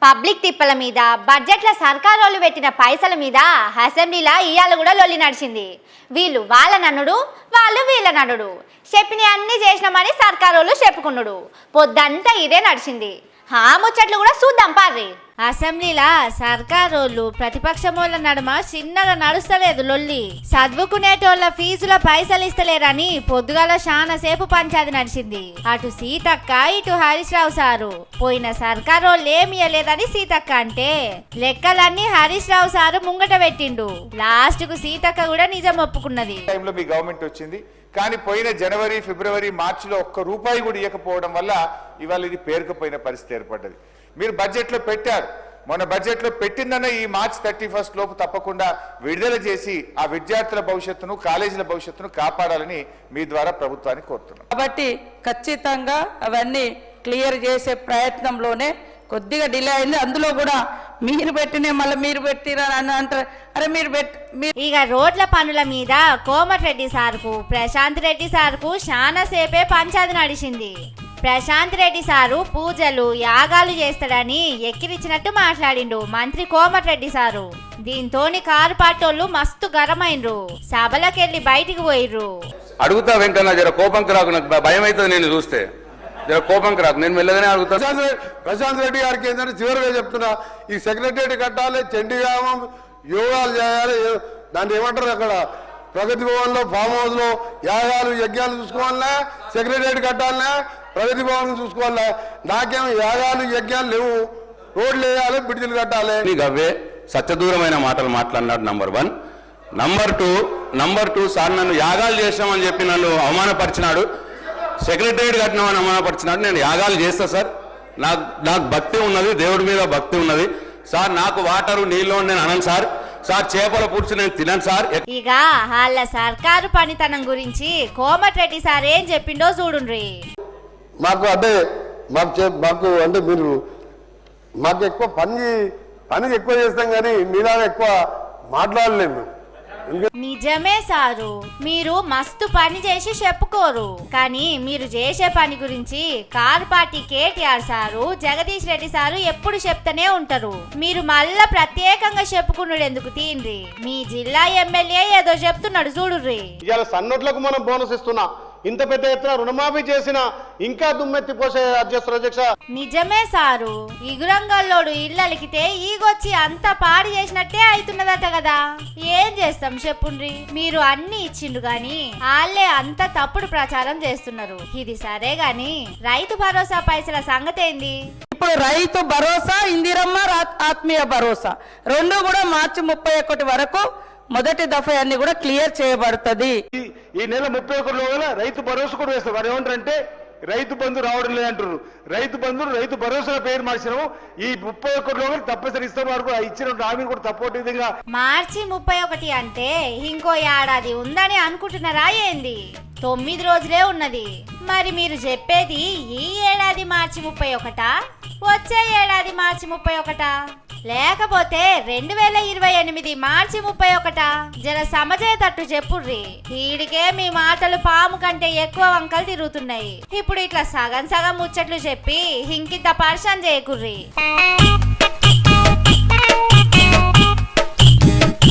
Public తిప్పల మీద బడ్జెట్ల సర్కారోళ్ళు పెట్టిన పైసల మీద అసెంబ్లీలో ఇయ్యాల కూడా లొల్లి నడిచింది. వీళ్ళు వాళ్ళ నన్నుడు, వాళ్ళు వీళ్ళ నన్నుడు. చెప్పిన అన్ని చేసినామని సర్కారోళ్ళు చెప్పుకున్నాడు. పొద్దంతా ఇదే నడిచింది. ఆ ముచ్చట్లు కూడా చూద్దాం పార్రి. అసెంబ్లీలా సర్కారోళ్ళు ప్రతిపక్షమోళ్ళ నడుమ చిన్నగా నడుస్తలేదు లొల్లి. చదువుకునేటోళ్ళ ఫీజుల పైసలు ఇస్తలేరని పొద్దుగాల శానసేపు పంచాది నడిచింది. అటు సీతక్క ఇటు హరీష్ రావు సారు పోయిన సర్కారోళ్ళు ఏమి ఇయ్యలేదని సీతక్క అంటే లెక్కలన్నీ హరీష్ రావు సారు ముంగట పెట్టిండు. లాస్ట్ కు సీతక్క కూడా నిజం ఒప్పుకున్నది. టైంలో మీ గవర్నమెంట్ వచ్చింది కానీ పోయిన జనవరి ఫిబ్రవరి మార్చిలో ఒక్క రూపాయి కూడా ఇవ్వకపోవడం వల్ల ఇవాళ ఇది పేరుకుపోయిన పరిస్థితి ఏర్పడ్డది. మీరు బడ్జెట్లో పెట్టారు, మొన్న బడ్జెట్లో పెట్టిందన్న ఈ మార్చి 31 లోపు తప్పకుండా విడుదల చేసి ఆ విద్యార్థుల భవిష్యత్తును కాలేజీల భవిష్యత్తును కాపాడాలని మీ ద్వారా ప్రభుత్వాన్ని కోరుతున్నాం. కాబట్టి ఖచ్చితంగా అవన్నీ క్లియర్ చేసే ప్రయత్నంలోనే కొద్దిగా డిలే అయింది. అందులో కూడా మీరు పెట్టినే మళ్ళీ మీరు పెట్టిరా అని అంటారు. అరే మీరు ఇక రోడ్ల పనుల మీద కోమటిరెడ్డి సార్కు ప్రశాంత్ రెడ్డి సార్కు చాలా సేపే పంచాది నడిచింది. ప్రశాంత్ రెడ్డి సారు పూజలు యాగాలు చేస్తాడని ఎక్కిరిచ్చినట్టు మాట్లాడిండు మంత్రి కోమటిరెడ్డి సారు. దీంతోని కారు పాటోళ్ళు మస్తు గరమైండ్రు. సభలకెళ్ళి బయటికి పోయిర్రు. అడుగుతా వెంకన్న జర కోపంకి రాకు, నాకు భయం అవుతుంది నేను చూస్తే. జర కోపంకి రాకు, నేను మెల్లగానే అడుగుతా. ప్రశాంత్ రెడ్డి గారికి ఏంటంటే చివరిగా చెప్తున్నా, ఈ సెక్రటరీ కట్టాలి, చండీగ్రామం యోగాలు చేయాలి, దాన్ని ఏమంటారు అక్కడ ప్రగతి భవన్ లో ఫామ్ హౌస్ లో యాగాలు యజ్ఞాలు చూసుకోవాలన్నా, సెక్రటరీ కట్టాలన్నా, ప్రగతి భవన్ చూసుకోవాలా. నాకేమో యాగాలు యజ్ఞాలు లేవు, రోడ్లు వేయాలి, బిడ్డలు కట్టాలి. అవే సత్యదూరమైన మాటలు మాట్లాడినాడు. నంబర్ టూ సార్ నన్ను యాగాలు చేసినామని చెప్పి నన్ను అవమానపరిచినాడు. సెక్రటరియట్ కట్టినామని అవమానపరిచినాడు. నేను యాగాలు చేస్తా సార్, నాకు భక్తి ఉన్నది, దేవుడి మీద భక్తి ఉన్నది సార్. నాకు వాటరు నీళ్ళు నేను అనను సార్. చేపల పులుసు నేను తినను సార్. ఇక వాళ్ళ సర్కారు పనితనం గురించి కోమటిరెడ్డి సార్ ఏం చెప్పిండో చూడుండ్రి. మాకు అంటే మీరు మాకు ఎక్కువ పని ఎక్కువ చేస్తాం కానీ మీలాగా ఎక్కువ మాట్లాడలేము. నిజమే సారు, మీరు మస్తు పని చేసి చెప్పుకోరు కానీ మీరు చేసే పని గురించి car party KTR sir Jagadish Reddy sir ఎప్పుడు చెప్తూనే ఉంటారు. మీరు మళ్ళా ప్రత్యేకంగా చెప్పుకున్నాడు ఎందుకు తీండ్రి. మీ జిల్లా ఎమ్మెల్యే ఏదో చెప్తున్నాడు చూడుర్రి. ఇవాళ సన్నోట్లకు మనం బోనస్ ఇస్తున్నా, ఇంత పెద్ద ఎత్తున రుణమాఫీ చేసిన ఇంకా దుమ్మెత్తి పోసే అధ్యక్ష. నిజమే సారు, ఇగురంగల్లోడు ఇళ్ళలికితే ఈగొచ్చి అంత పాడు చేసినట్టే అవుతున్నదట కదా. ఏం చేస్తాం చెప్పుండ్రి. మీరు అన్ని ఇచ్చిండు గాని వాళ్ళే అంత తప్పుడు ప్రచారం చేస్తున్నారు. ఇది సరే గాని రైతు భరోసా పైసల సంగతి ఏంది? ఇప్పుడు రైతు భరోసా, ఇందిరమ్మ ఆత్మీయ భరోసా రెండు కూడా మార్చి 31 వరకు మొదటి దఫా అన్ని కూడా క్లియర్ చేయబడుతుంది. ఈ నెల 31 రైతు భరోసా కూడా వేస్తారు. వారు ఏమంటారంటే రైతు బంధు రావడం లేదంటారు. రైతు భరోసా పేరు మార్చినాము. ఈ 31 తప్పనిసరి ఇస్తాం. వారు ఇచ్చిన హామీ కూడా తప్పటి విధంగా మార్చి 31 అంటే ఇంకో ఏడాది ఉందని అనుకుంటున్నారా ఏంది? 9 రోజులే ఉన్నది. మరి మీరు చెప్పేది ఈ ఏడాది మార్చి 31, వచ్చే ఏడాది మార్చి 31, లేకపోతే 2028 మార్చి 31? జర సమజేతట్టు చెప్పుర్రి. వీడికే మీ మాటలు పాము కంటే ఎక్కువ వంకలు తిరుగుతున్నాయి. ఇప్పుడు ఇట్లా సగం ముచ్చట్లు చెప్పి ఇంకింత పరిశాన్ చేయకుర్రి.